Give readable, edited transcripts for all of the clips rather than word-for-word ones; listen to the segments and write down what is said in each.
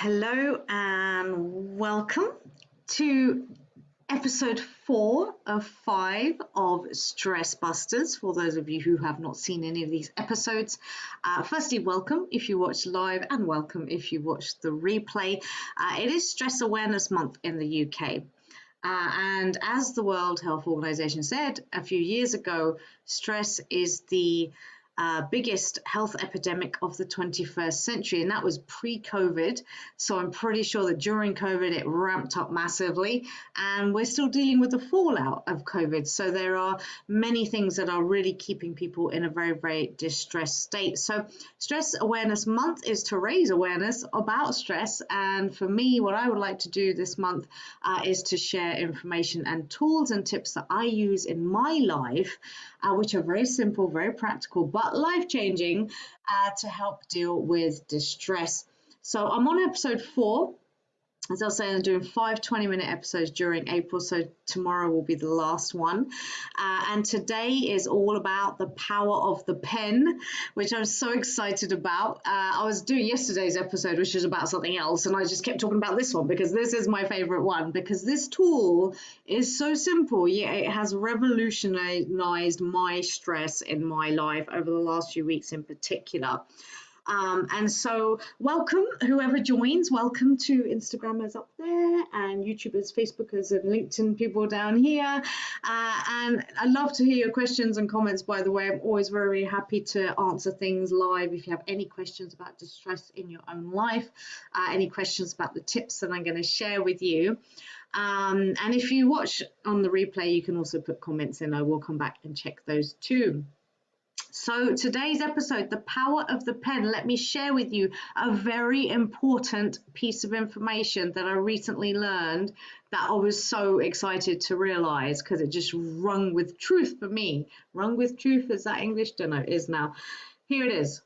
Hello and welcome to episode 4 of 5 of Stress Busters. For those of you who have not seen any of these episodes, firstly, welcome if you watch live and welcome if you watch the replay. It is Stress Awareness Month in the UK. And as the World Health Organization said a few years ago, stress is the biggest health epidemic of the 21st century, and that was pre-COVID. So I'm pretty sure that during COVID it ramped up massively, and we're still dealing with the fallout of COVID. So there are many things that are really keeping people in a very, very distressed state. So Stress Awareness Month is to raise awareness about stress, and for me, what I would like to do this month is to share information and tools and tips that I use in my life, which are very simple, very practical, but life-changing to help deal with distress. So I'm on episode 4. As I was saying, I'm doing 5 20-minute episodes during April, so tomorrow will be the last one. And today is all about the power of the pen, which I'm so excited about. I was doing yesterday's episode, which is about something else, and I just kept talking about this one because this is my favorite one, because this tool is so simple, yet it has revolutionized my stress in my life over the last few weeks in particular. And so welcome, whoever joins, welcome to Instagrammers up there and YouTubers, Facebookers and LinkedIn people down here. And I love to hear your questions and comments, by the way. I'm always very happy to answer things live. If you have any questions about distress in your own life, any questions about the tips that I'm going to share with you. And if you watch on the replay, you can also put comments in. I will come back and check those too. So today's episode, the power of the pen, let me share with you a very important piece of information that I recently learned that I was so excited to realize, because it just rung with truth for me. Rung with truth, is that English? Don't know, it is now. Here it is.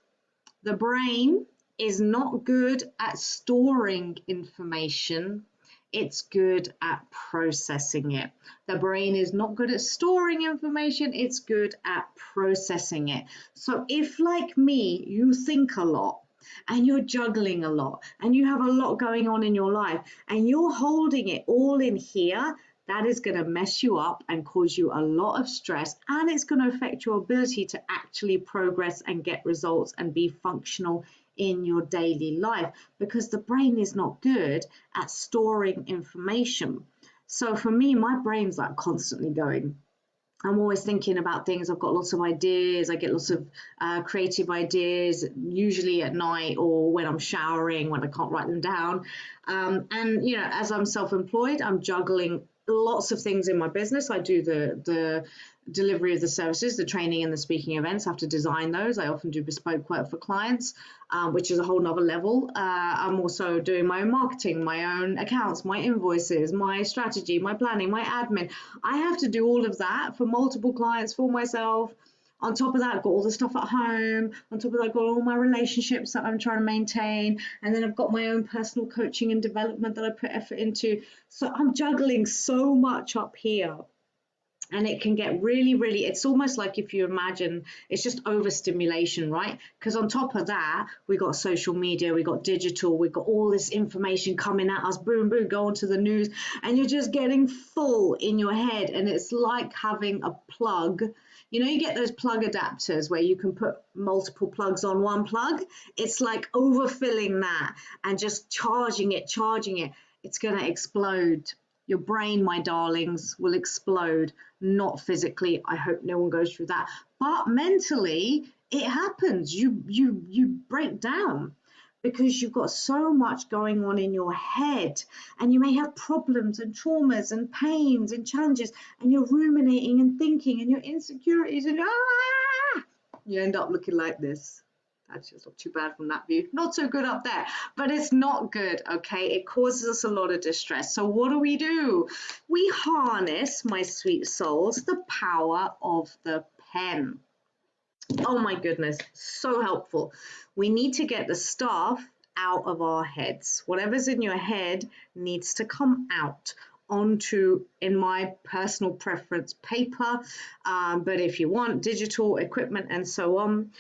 The brain is not good at storing information. It's good at processing it. The brain is not good at storing information. It's good at processing it. So if, like me, you think a lot and you're juggling a lot and you have a lot going on in your life and you're holding it all in here, that is going to mess you up and cause you a lot of stress, and it's going to affect your ability to actually progress and get results and be functional in your daily life, because the brain is not good at storing information. So for me, my brain's like constantly going. I'm always thinking about things. I've got lots of ideas. I get lots of creative ideas, usually at night or when I'm showering, when I can't write them down. And, you know, as I'm self-employed, I'm juggling lots of things in my business. I do the delivery of the services, the training and the speaking events. I have to design those. I often do bespoke work for clients, which is a whole nother level. I'm also doing my own marketing, my own accounts, my invoices, my strategy, my planning, my admin. I have to do all of that for multiple clients, for myself. On top of that, I've got all the stuff at home. On top of that, I've got all my relationships that I'm trying to maintain. And then I've got my own personal coaching and development that I put effort into. So I'm juggling so much up here. And it can get really, really, it's almost like, if you imagine, it's just overstimulation, right? Because on top of that, we got social media, we got digital, we got all this information coming at us, boom, boom, go onto the news, and you're just getting full in your head. And it's like having a plug. You know, you get those plug adapters where you can put multiple plugs on one plug. It's like overfilling that and just charging it. It's going to explode. Your brain, my darlings, will explode. Not physically. I hope no one goes through that. But mentally, it happens. You break down because you've got so much going on in your head, and you may have problems and traumas and pains and challenges, and you're ruminating and thinking, and your insecurities, and you end up looking like this. Actually, it's not too bad from that view. Not so good up there, but it's not good, okay? It causes us a lot of distress. So what do? We harness, my sweet souls, the power of the pen. Oh my goodness, so helpful. We need to get the stuff out of our heads. Whatever's in your head needs to come out onto, in my personal preference, paper, but if you want digital equipment and so on.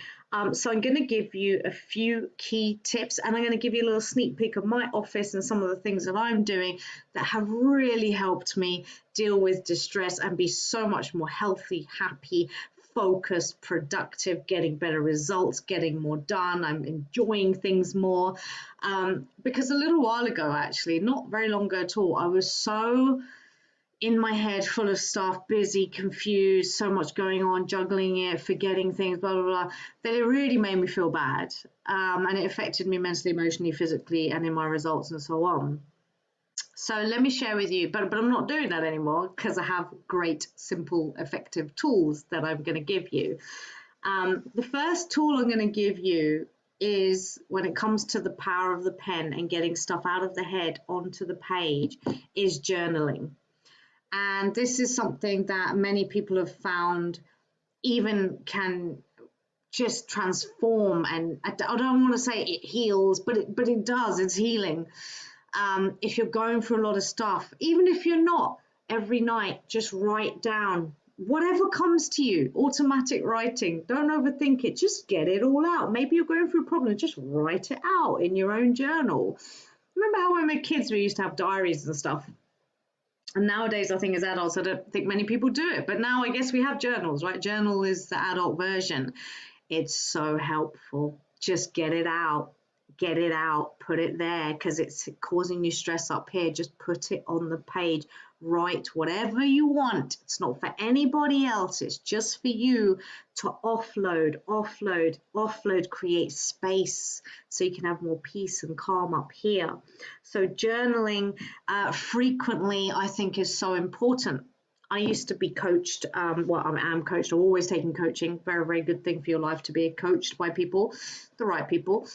So I'm going to give you a few key tips, and I'm going to give you a little sneak peek of my office and some of the things that I'm doing that have really helped me deal with distress and be so much more healthy, happy, focused, productive, getting better results, getting more done. I'm enjoying things more. Because a little while ago, actually, not very long ago at all, I was so in my head, full of stuff, busy, confused, so much going on, juggling it, forgetting things, blah, blah, blah, that it really made me feel bad. And it affected me mentally, emotionally, physically, and in my results and so on. So let me share with you, but I'm not doing that anymore because I have great, simple, effective tools that I'm going to give you. The first tool I'm going to give you is when it comes to the power of the pen and getting stuff out of the head onto the page is journaling. And this is something that many people have found even can just transform. And I don't want to say it heals, but it does. It's healing. If you're going through a lot of stuff, even if you're not, every night, just write down whatever comes to you. Automatic writing. Don't overthink it. Just get it all out. Maybe you're going through a problem. Just write it out in your own journal. Remember how when we were kids, we used to have diaries and stuff? And nowadays, I think as adults, I don't think many people do it. But now I guess we have journals, right? Journal is the adult version. It's so helpful. Just get it out. Get it out. Put it there because it's causing you stress up here. Just put it on the page. Write whatever you want. It's not for anybody else. It's just for you to offload, create space so you can have more peace and calm up here. So journaling frequently, I think, is so important. I used to be coached. Well, I am coached. I'm always taking coaching. Very, very good thing for your life to be coached by people, the right people.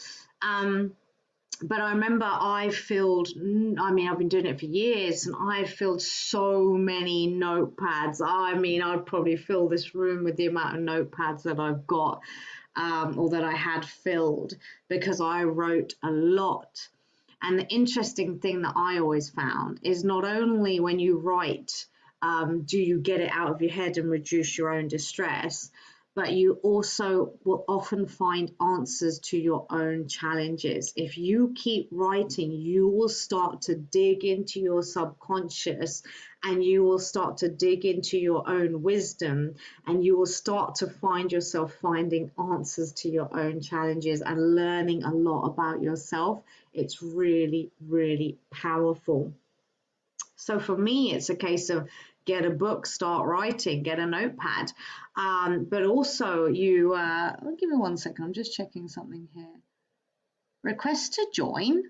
But I remember I've been doing it for years, and I've filled so many notepads. I'd probably fill this room with the amount of notepads that I've got, or that I had filled, because I wrote a lot. And the interesting thing that I always found is not only when you write, do you get it out of your head and reduce your own distress, but you also will often find answers to your own challenges. If you keep writing, you will start to dig into your subconscious, and you will start to dig into your own wisdom, and you will start to find yourself finding answers to your own challenges and learning a lot about yourself. It's really, really powerful. So for me, it's a case of get a book, start writing, get a notepad. But also give me 1 second, I'm just checking something here. Request to join.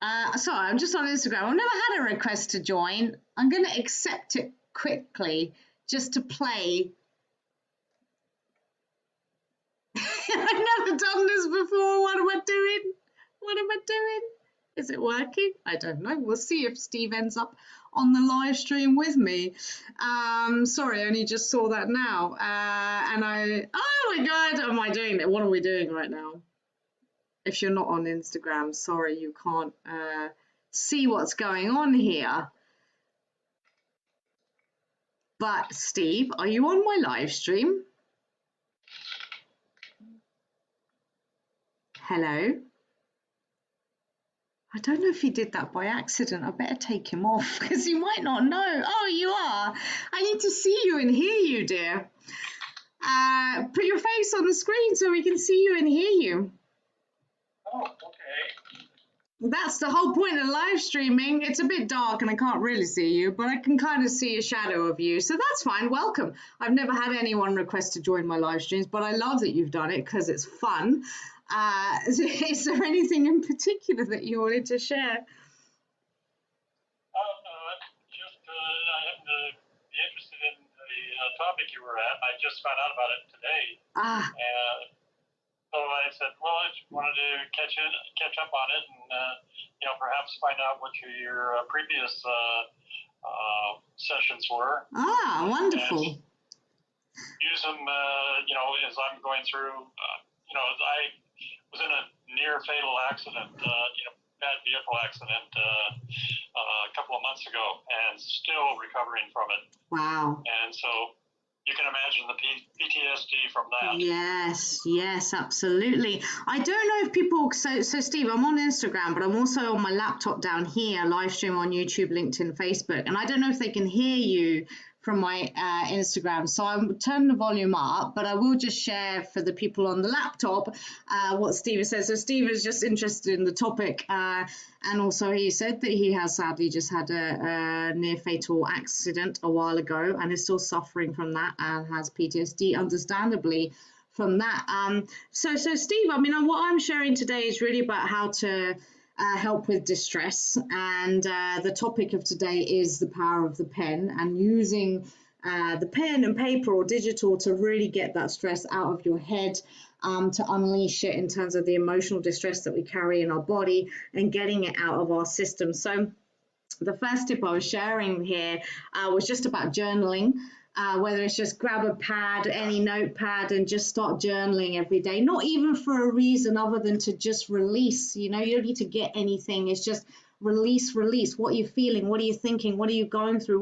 Sorry, I'm just on Instagram. I've never had a request to join. I'm going to accept it quickly just to play. I've never done this before. What am I doing? What am I doing? Is it working? I don't know. We'll see if Steve ends up on the live stream with me. Sorry, I only just saw that now. Oh my God, am I doing it? What are we doing right now? If you're not on Instagram, sorry, you can't see what's going on here. But Steve, are you on my live stream? Hello? I don't know if he did that by accident. I better take him off because he might not know. Oh, you are. I need to see you and hear you, dear. Put your face on the screen so we can see you and hear you. Oh, okay. That's the whole point of live streaming. It's a bit dark and I can't really see you, but I can kind of see a shadow of you. So that's fine. Welcome. I've never had anyone request to join my live streams, but I love that you've done it because it's fun. Is there anything in particular that you wanted to share? Just I happen to be interested in the topic you were at. I just found out about it today. And so I said, well, I just wanted to catch up on it, and perhaps find out what your previous sessions were. Wonderful. Use them, as I'm going through. I was in a near fatal accident, bad vehicle accident a couple of months ago, and still recovering from it. Wow. And so you can imagine the PTSD from that. Yes, absolutely. I don't know if people, so Steve, I'm on Instagram, but I'm also on my laptop down here, live stream on YouTube, LinkedIn, Facebook, and I don't know if they can hear you from my Instagram. So I'm turning the volume up, but I will just share for the people on the laptop what Steve says. So Steve is just interested in the topic, and also he said that he has sadly just had a near fatal accident a while ago and is still suffering from that and has PTSD, understandably, from that. So Steve, I mean, what I'm sharing today is really about how to help with distress, and the topic of today is the power of the pen and using the pen and paper or digital to really get that stress out of your head, to unleash it in terms of the emotional distress that we carry in our body and getting it out of our system. So the first tip I was sharing here was just about journaling. Whether it's just grab a pad, any notepad, and just start journaling every day, not even for a reason other than to just release. You don't need to get anything. It's just release. What are you feeling? What are you thinking? What are you going through?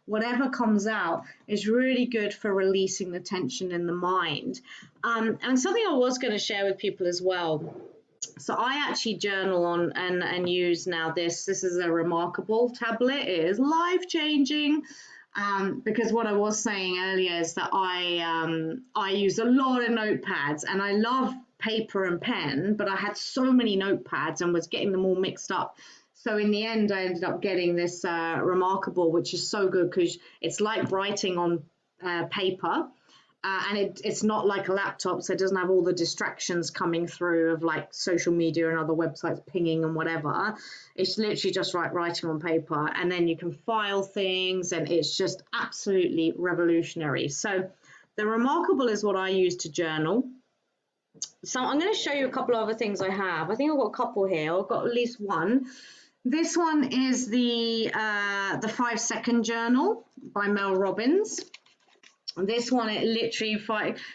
Whatever comes out is really good for releasing the tension in the mind. And something I was going to share with people as well. So I actually journal on and use now this. This is a Remarkable tablet. It is life-changing. Because what I was saying earlier is that I use a lot of notepads, and I love paper and pen, but I had so many notepads and was getting them all mixed up. So in the end, I ended up getting this Remarkable, which is so good because it's like writing on paper. And it's not like a laptop, so it doesn't have all the distractions coming through of like social media and other websites pinging and whatever. It's literally just writing on paper, and then you can file things, and it's just absolutely revolutionary. So the Remarkable is what I use to journal. So I'm going to show you a couple of other things I have. I think I've got a couple here. I've got at least one. This one is the 5-second journal by Mel Robbins. This one, it literally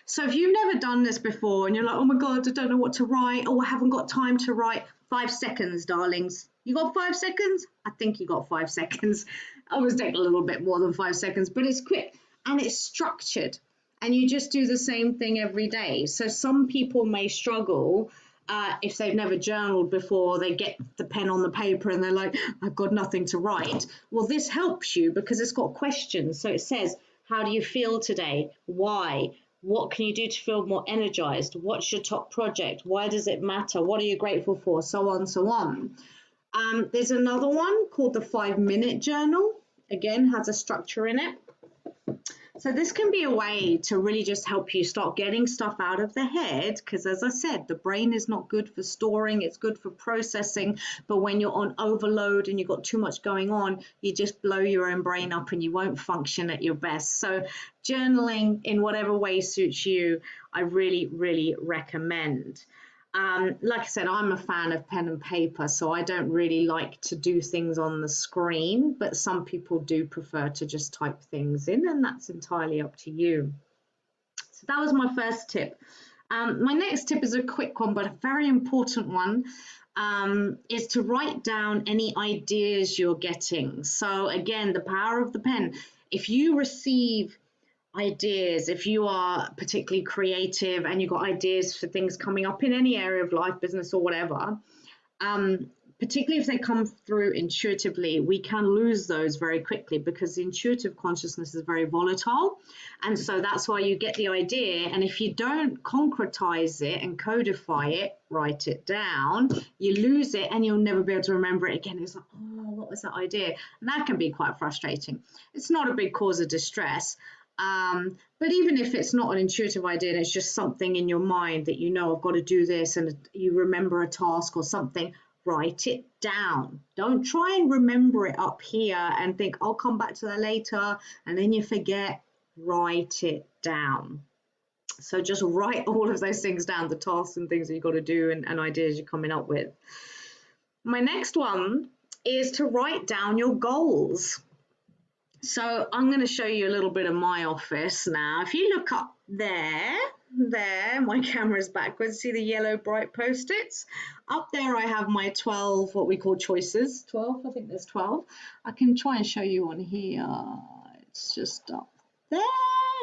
so if you've never done this before and you're like, oh my god, I don't know what to write, or I haven't got time to write, 5 seconds, darlings. You got 5 seconds? I think you got 5 seconds. I always take a little bit more than 5 seconds, but it's quick and it's structured, and you just do the same thing every day. So some people may struggle if they've never journaled before. They get the pen on the paper and they're like, I've got nothing to write. Well, this helps you because it's got questions. So it says, how do you feel today? Why? What can you do to feel more energized? What's your top project? Why does it matter? What are you grateful for? So on, so on. There's another one called the 5-minute journal. Again, has a structure in it. So this can be a way to really just help you start getting stuff out of the head, because as I said, the brain is not good for storing, it's good for processing, but when you're on overload and you've got too much going on, you just blow your own brain up and you won't function at your best. So journaling in whatever way suits you, I really, really recommend. Like I said, I'm a fan of pen and paper, so I don't really like to do things on the screen, but some people do prefer to just type things in, and that's entirely up to you. So that was my first tip. My next tip is a quick one, but a very important one, is to write down any ideas you're getting. So again, the power of the pen. If you receive ideas, if you are particularly creative and you've got ideas for things coming up in any area of life, business or whatever, particularly if they come through intuitively, we can lose those very quickly because the intuitive consciousness is very volatile. And so that's why you get the idea, and if you don't concretize it and codify it, write it down, you lose it and you'll never be able to remember it again. It's like, oh, what was that idea? And that can be quite frustrating. It's not a big cause of distress. But even if it's not an intuitive idea and it's just something in your mind that I've got to do this, and you remember a task or something, write it down. Don't try and remember it up here and think, I'll come back to that later, and then you forget. Write it down. So just write all of those things down, the tasks and things that you've got to do and ideas you're coming up with. My next one is to write down your goals. So I'm going to show you a little bit of my office now. If you look up there, my camera's backwards, see the yellow bright post-its? Up there I have my 12, what we call choices. 12, I think there's 12. I can try and show you on here. It's just up there.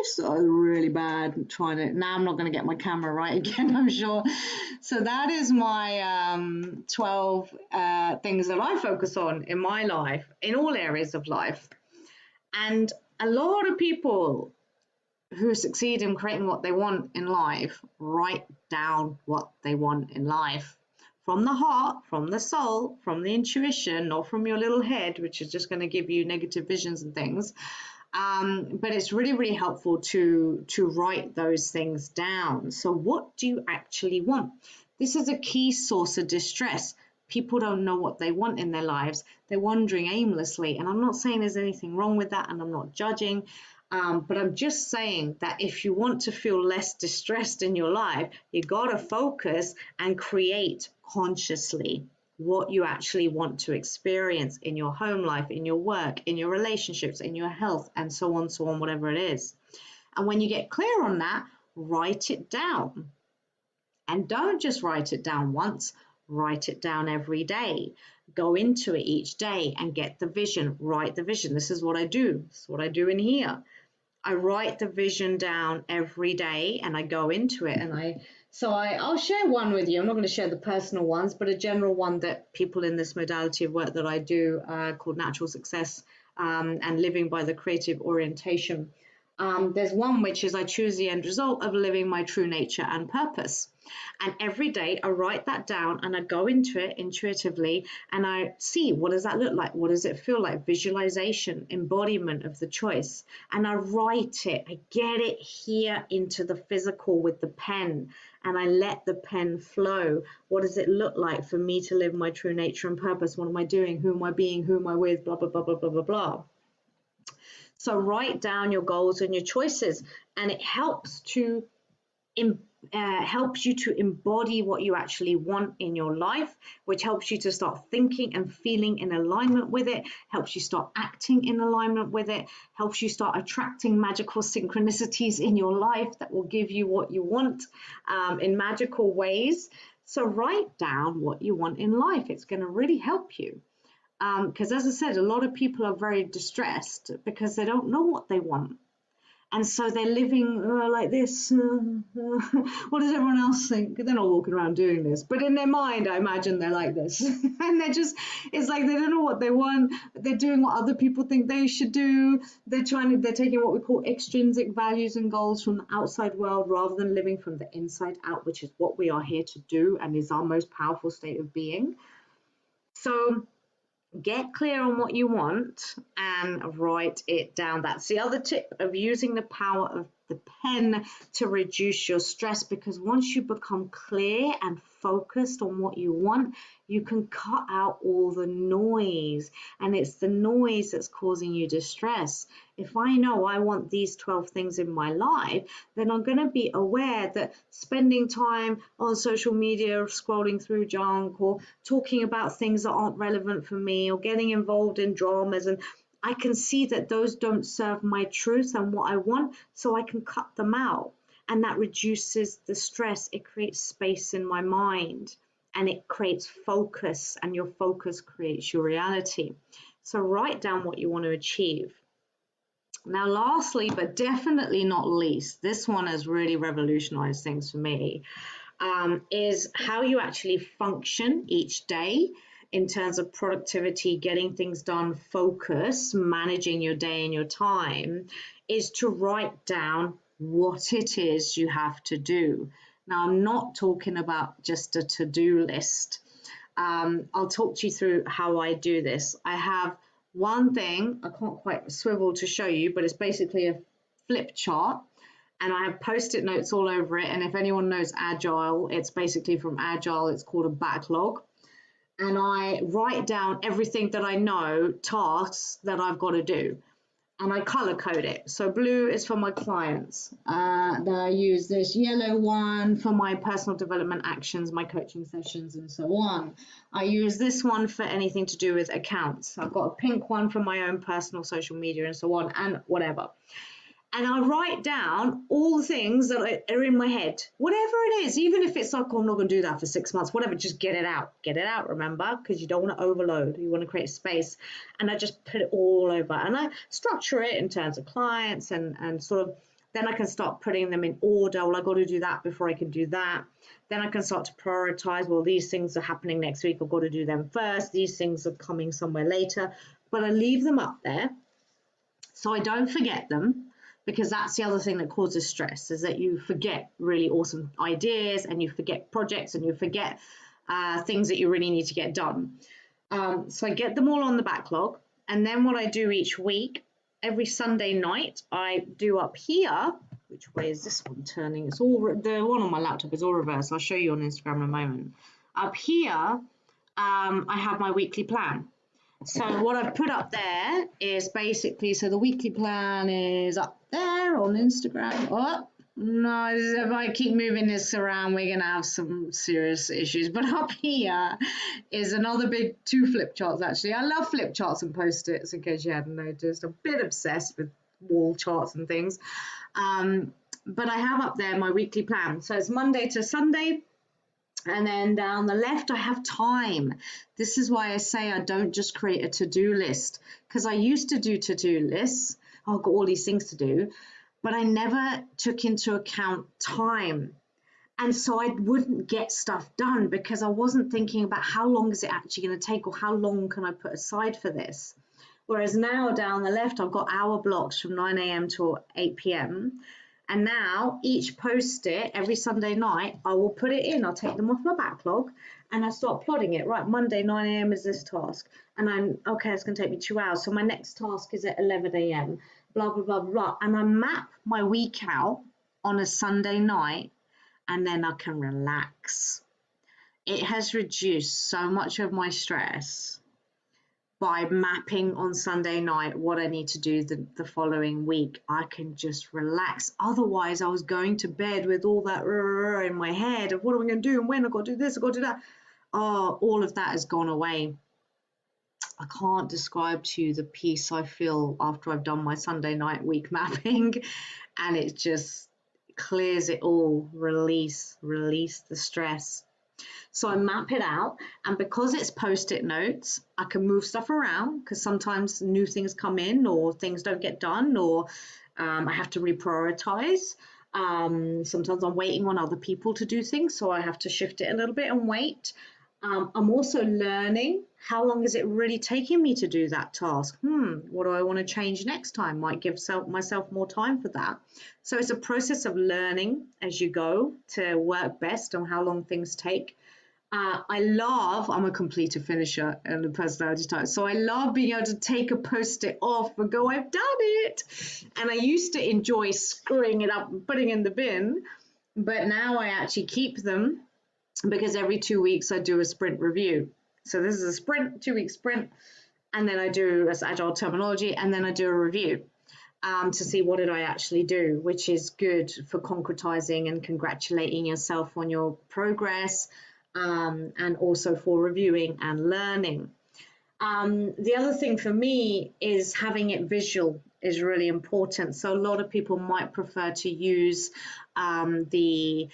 life's really bad. Now I'm not going to get my camera right again, I'm sure. So that is my 12 things that I focus on in my life, in all areas of life. And a lot of people who succeed in creating what they want in life write down what they want in life. From the heart, from the soul, from the intuition, not from your little head, which is just going to give you negative visions and things. But it's really, really helpful to write those things down. So what do you actually want? This is a key source of distress. People don't know what they want in their lives. They're wandering aimlessly. And I'm not saying there's anything wrong with that, and I'm not judging. But I'm just saying that if you want to feel less distressed in your life, you got to focus and create consciously what you actually want to experience in your home life, in your work, in your relationships, in your health, and so on, whatever it is. And when you get clear on that, write it down. And don't just write it down once, write it down every day. Go into it each day and get the vision, write the vision. This is what I do. This is what I do in here. I write the vision down every day and I go into it, and I'll share one with you. I'm not going to share the personal ones, but a general one that people in this modality of work that I do called Natural Success and Living by the Creative Orientation. There's one which is I choose the end result of living my true nature and purpose. And every day I write that down and I go into it intuitively and I see, what does that look like? What does it feel like? Visualization, embodiment of the choice. And I write it, I get it here into the physical with the pen, and I let the pen flow. What does it look like for me to live my true nature and purpose? What am I doing? Who am I being? Who am I with? Blah, blah, blah, blah, blah, blah, blah. So write down your goals and your choices, and it helps you to embody what you actually want in your life, which helps you to start thinking and feeling in alignment with it, helps you start acting in alignment with it, helps you start attracting magical synchronicities in your life that will give you what you want in magical ways. So write down what you want in life. It's going to really help you. Because as I said, a lot of people are very distressed because they don't know what they want. And so they're living like this. What does everyone else think? They're not walking around doing this. But in their mind, I imagine they're like this. And it's like they don't know what they want. They're doing what other people think they should do. They're taking what we call extrinsic values and goals from the outside world rather than living from the inside out, which is what we are here to do and is our most powerful state of being. So get clear on what you want and write it down. That's the other tip of using the power of the pen to reduce your stress, because once you become clear and focused on what you want, you can cut out all the noise, and it's the noise that's causing you distress. If I know I want these 12 things in my life, then I'm going to be aware that spending time on social media, scrolling through junk, or talking about things that aren't relevant for me, or getting involved in dramas, and I can see that those don't serve my truth and what I want, so I can cut them out. And that reduces the stress. It creates space in my mind, and it creates focus, and your focus creates your reality. So write down what you want to achieve. Now, lastly, but definitely not least, this one has really revolutionized things for me, is how you actually function each day in terms of productivity, getting things done, focus, managing your day and your time, is to write down what it is you have to do. Now, I'm not talking about just a to-do list. I'll talk to you through how I do this. I have one thing, I can't quite swivel to show you, but it's basically a flip chart, and I have post-it notes all over it. And if anyone knows Agile, it's basically from Agile, it's called a backlog. And I write down everything that I know, tasks that I've got to do. And I color code it. So blue is for my clients. Then I use this yellow one for my personal development actions, my coaching sessions, and so on. I use this one for anything to do with accounts. I've got a pink one for my own personal social media and so on, and whatever. And I write down all the things that are in my head, whatever it is, even if it's like, oh, I'm not going to do that for 6 months, whatever, just get it out. Get it out, remember, because you don't want to overload. You want to create space. And I just put it all over. And I structure it in terms of clients and sort of Then I can start putting them in order. Well, I got to do that before I can do that. Then I can start to prioritize. Well, these things are happening next week. I've got to do them first. These things are coming somewhere later. But I leave them up there so I don't forget them, because that's the other thing that causes stress, is that you forget really awesome ideas, and you forget projects, and you forget things that you really need to get done. So I get them all on the backlog. And then what I do each week, every Sunday night, I do up here. Which way is this one turning? It's all, the one on my laptop is all reversed. I'll show you on Instagram in a moment. Up here, I have my weekly plan. So what I've put up there is basically, so the weekly plan is up there on Instagram. Oh, no, if I keep moving this around, we're going to have some serious issues. But up here is another big 2 flip charts, actually. I love flip charts and Post-its, in case you hadn't noticed. I'm a bit obsessed with wall charts and things. But I have up there my weekly plan. So it's Monday to Sunday. And then down the left, I have time. This is why I say I don't just create a to-do list, because I used to do to-do lists. I've got all these things to do, but I never took into account time. And so I wouldn't get stuff done because I wasn't thinking about how long is it actually going to take, or how long can I put aside for this. Whereas now down the left, I've got hour blocks from 9 a.m. to 8 p.m. And now each Post-it every Sunday night, I will put it in. I'll take them off my backlog and I start plotting it. Right, Monday 9 a.m. is this task. And I'm, okay, it's going to take me 2 hours. So my next task is at 11 a.m. Blah, blah, blah, blah. And I map my week out on a Sunday night, and then I can relax. It has reduced so much of my stress by mapping on Sunday night what I need to do the following week. I can just relax. Otherwise, I was going to bed with all that in my head of what am I going to do and when I've got to do this, I've got to do that. Oh, all of that has gone away. I can't describe to you the peace I feel after I've done my Sunday night week mapping, and it just clears it all. Release the stress. So I map it out, and because it's Post-it notes, I can move stuff around because sometimes new things come in or things don't get done, or I have to reprioritize. Sometimes I'm waiting on other people to do things, so I have to shift it a little bit and wait. I'm also learning how long is it really taking me to do that task. What do I want to change next time? Might give myself more time for that. So it's a process of learning as you go to work best on how long things take. I'm a completer finisher and a personality type. So I love being able to take a Post-it off and go, I've done it. And I used to enjoy screwing it up and putting in the bin, but now I actually keep them because every 2 weeks I do a sprint review. So this is a sprint, 2-week sprint, and then I do as agile terminology, and then I do a review to see what did I actually do, which is good for concretizing and congratulating yourself on your progress. And also for reviewing and learning. The other thing for me is having it visual is really important. So a lot of people might prefer to use the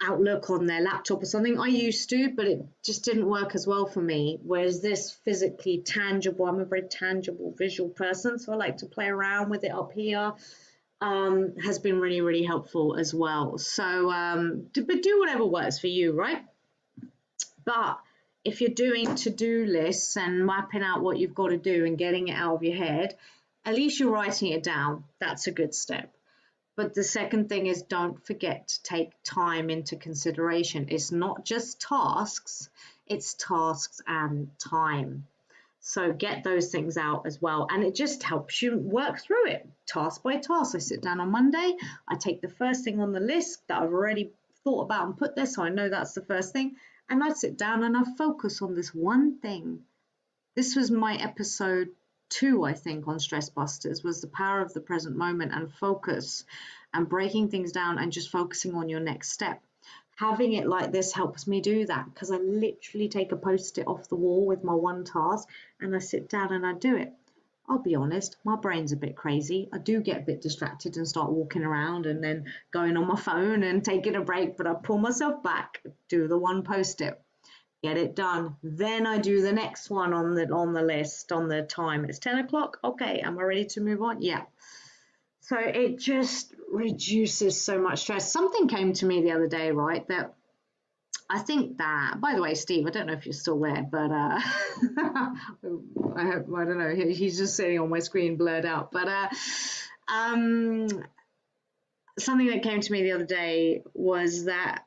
Outlook on their laptop or something. I used to, but it just didn't work as well for me. Whereas this physically tangible, I'm a very tangible visual person, so I like to play around with it up here. Has been really, really helpful as well. So, but do whatever works for you, right? But if you're doing to-do lists and mapping out what you've got to do and getting it out of your head, at least you're writing it down. That's a good step. But the second thing is, don't forget to take time into consideration. It's not just tasks, it's tasks and time. So get those things out as well. And it just helps you work through it task by task. I sit down on Monday, I take the first thing on the list that I've already thought about and put there, so I know that's the first thing. And I sit down and I focus on this one thing. This was my episode 2, I think, on Stress Busters, was the power of the present moment and focus and breaking things down and just focusing on your next step. Having it like this helps me do that because I literally take a Post-it off the wall with my one task and I sit down and I do it. I'll be honest, my brain's a bit crazy. I do get a bit distracted and start walking around and then going on my phone and taking a break, but I pull myself back, do the one Post-it, get it done. Then I do the next one on the list, on the time. It's 10 o'clock. Okay, am I ready to move on? Yeah. So it just reduces so much stress. Something came to me the other day, right? That I think that, by the way, Steve, I don't know if you're still there, but I don't know. He's just sitting on my screen blurred out. But um, something that came to me the other day was that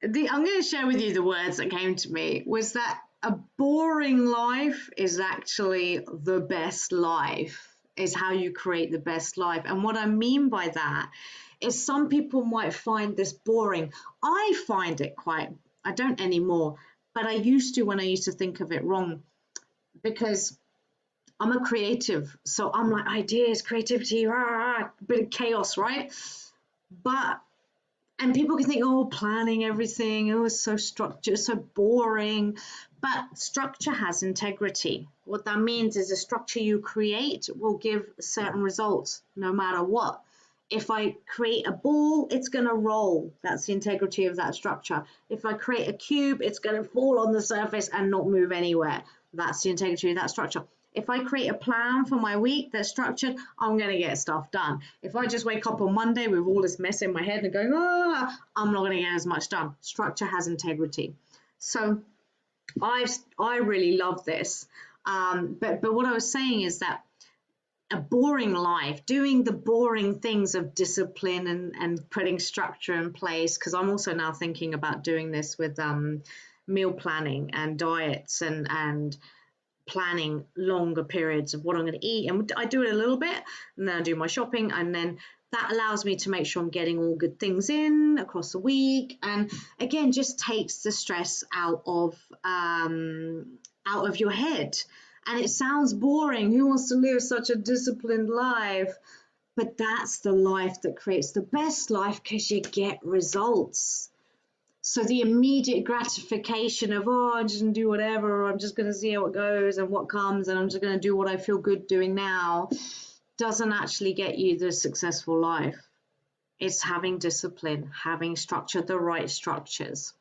I'm going to share with you the words that came to me was that a boring life is actually the best life, is how you create the best life. And what I mean by that is some people might find this boring. I find it I don't anymore, but I used to when I used to think of it wrong because I'm a creative. So I'm like ideas, creativity, bit of chaos, right? But and people can think, oh, planning everything, oh, it's so structured, so boring. But structure has integrity. What that means is the structure you create will give certain results no matter what. If I create a ball, it's going to roll. That's the integrity of that structure. If I create a cube, it's going to fall on the surface and not move anywhere. That's the integrity of that structure. If I create a plan for my week that's structured, I'm going to get stuff done. If I just wake up on Monday with all this mess in my head and going, I'm not going to get as much done. Structure has integrity. So I really love this. But what I was saying is that a boring life, doing the boring things of discipline and putting structure in place, because I'm also now thinking about doing this with meal planning and diets and planning longer periods of what I'm going to eat. And I do it a little bit and then I do my shopping, and then that allows me to make sure I'm getting all good things in across the week, and again just takes the stress out of your head. And it sounds boring, who wants to live such a disciplined life? But that's the life that creates the best life, because you get results. So the immediate gratification of, oh, I'm just going to do whatever, or I'm just going to see how it goes and what comes, and I'm just going to do what I feel good doing now, doesn't actually get you the successful life. It's having discipline, having structure, the right structures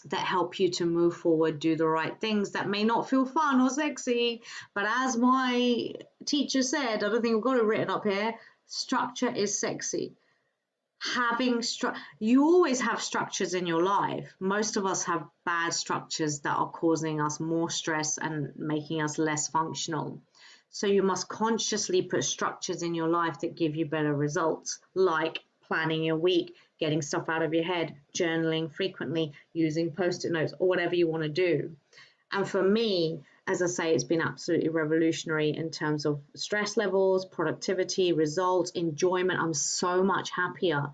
that help you to move forward, do the right things that may not feel fun or sexy. But as my teacher said, I don't think I've got it written up here, structure is sexy. You always have structures in your life. Most of us have bad structures that are causing us more stress and making us less functional. So you must consciously put structures in your life that give you better results, like planning your week, getting stuff out of your head, journaling frequently, using post-it notes, or whatever you want to do. And for me, as I say, it's been absolutely revolutionary in terms of stress levels, productivity, results, enjoyment. I'm so much happier.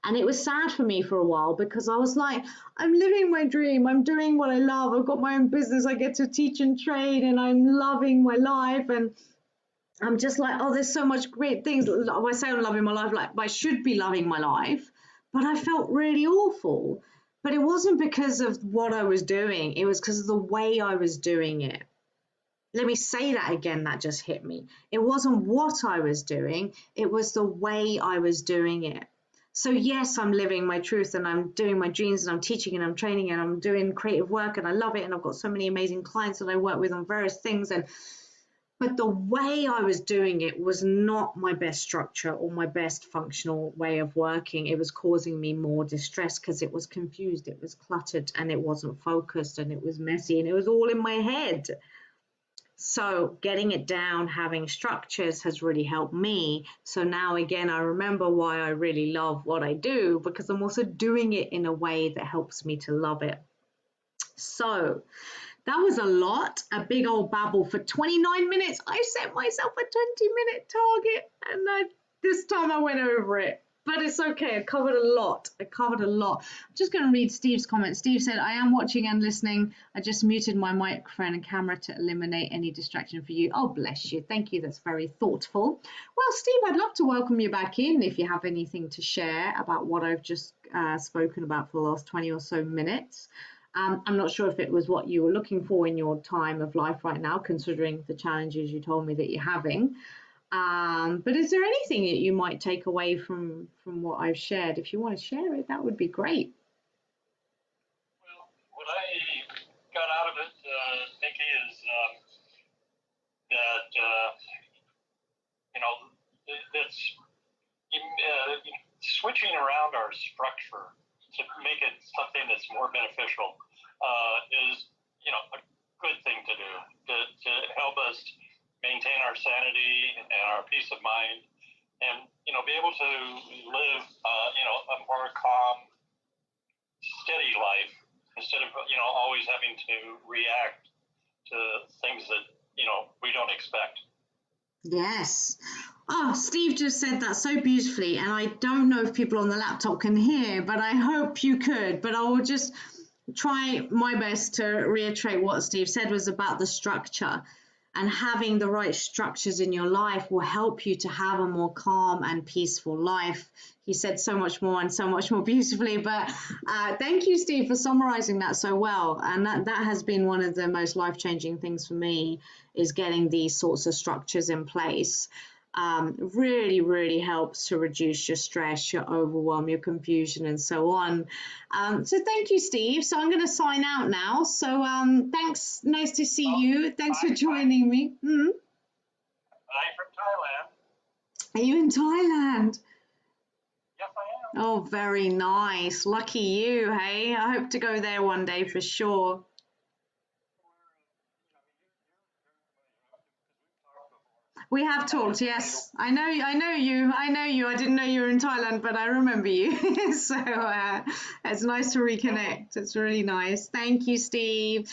And it was sad for me for a while because I was like, I'm living my dream. I'm doing what I love. I've got my own business. I get to teach and train, and I'm loving my life. And I'm just like, oh, there's so much great things. I say I'm loving my life, like I should be loving my life, but I felt really awful. But it wasn't because of what I was doing. It was because of the way I was doing it. Let me say that again, that just hit me. It wasn't what I was doing, it was the way I was doing it. So yes, I'm living my truth and I'm doing my dreams and I'm teaching and I'm training and I'm doing creative work and I love it, and I've got so many amazing clients that I work with on various things, but the way I was doing it was not my best structure or my best functional way of working. It was causing me more distress because it was confused, it was cluttered, and it wasn't focused, and it was messy, and it was all in my head. So getting it down, having structures has really helped me. So now again, I remember why I really love what I do, because I'm also doing it in a way that helps me to love it. So that was a lot, a big old babble for 29 minutes. I set myself a 20-minute target, and this time I went over it. But it's okay. I covered a lot. I'm just going to read Steve's comment. Steve said, I am watching and listening. I just muted my microphone and camera to eliminate any distraction for you. Oh, bless you. Thank you. That's very thoughtful. Well, Steve, I'd love to welcome you back in if you have anything to share about what I've just spoken about for the last 20 or so minutes. I'm not sure if it was what you were looking for in your time of life right now, considering the challenges you told me that you're having. But is there anything that you might take away from what I've shared? If you want to share it, that would be great. Well, what I got out of it, Nikki, is that that's switching around our structure to make it something that's more beneficial is, a good thing to do to help us maintain our sanity and our peace of mind, and be able to live a more calm, steady life instead of always having to react to things that we don't expect. Yes. Oh, Steve just said that so beautifully, and I don't know if people on the laptop can hear, but I hope you could. But I will just try my best to reiterate what Steve said was about the structure, and having the right structures in your life will help you to have a more calm and peaceful life. He said so much more and so much more beautifully, but thank you, Steve, for summarizing that so well. And that has been one of the most life-changing things for me, is getting these sorts of structures in place. Really, really helps to reduce your stress, your overwhelm, your confusion, and so on. So thank you, Steve. So I'm going to sign out now. So thanks. Nice to see you. Thanks for joining me. I'm from Thailand. Are you in Thailand? Yes, I am. Oh, very nice. Lucky you, hey? I hope to go there one day for sure. We have talked, yes. I know you. I didn't know you were in Thailand, but I remember you. So it's nice to reconnect. It's really nice. Thank you, Steve.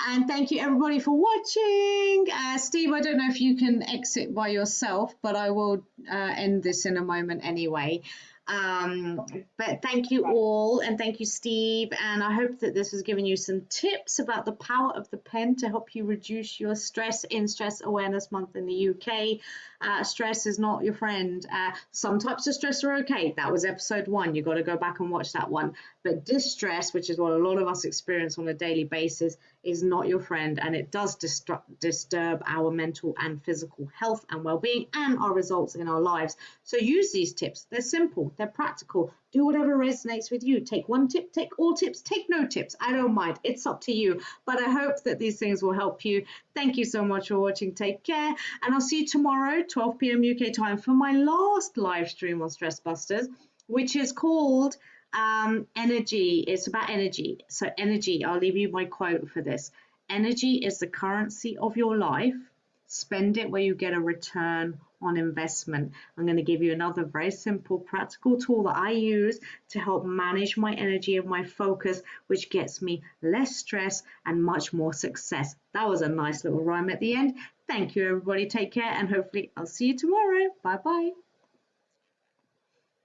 And thank you, everybody, for watching. Steve, I don't know if you can exit by yourself, but I will end this in a moment anyway. But thank you all, and thank you, Steve, and I hope that this has given you some tips about the power of the pen to help you reduce your stress in Stress Awareness Month in the UK. Stress is not your friend. Some types of stress are okay. That was episode 1. You've got to go back and watch that one. But distress, which is what a lot of us experience on a daily basis, is not your friend, and it does disturb our mental and physical health and well-being and our results in our lives. So use these tips. They're simple, they're practical. Do whatever resonates with you. Take one tip, take all tips, take no tips. I don't mind. It's up to you. But I hope that these things will help you. Thank you so much for watching. Take care. And I'll see you tomorrow, 12 p.m. UK time, for my last live stream on Stress Busters, which is called energy. It's about energy. So energy, I'll leave you my quote for this. Energy is the currency of your life. Spend it where you get a return on investment. I'm going to give you another very simple practical tool that I use to help manage my energy and my focus, which gets me less stress and much more success. That was a nice little rhyme at the end. Thank you, everybody. Take care, and hopefully I'll see you tomorrow. Bye bye.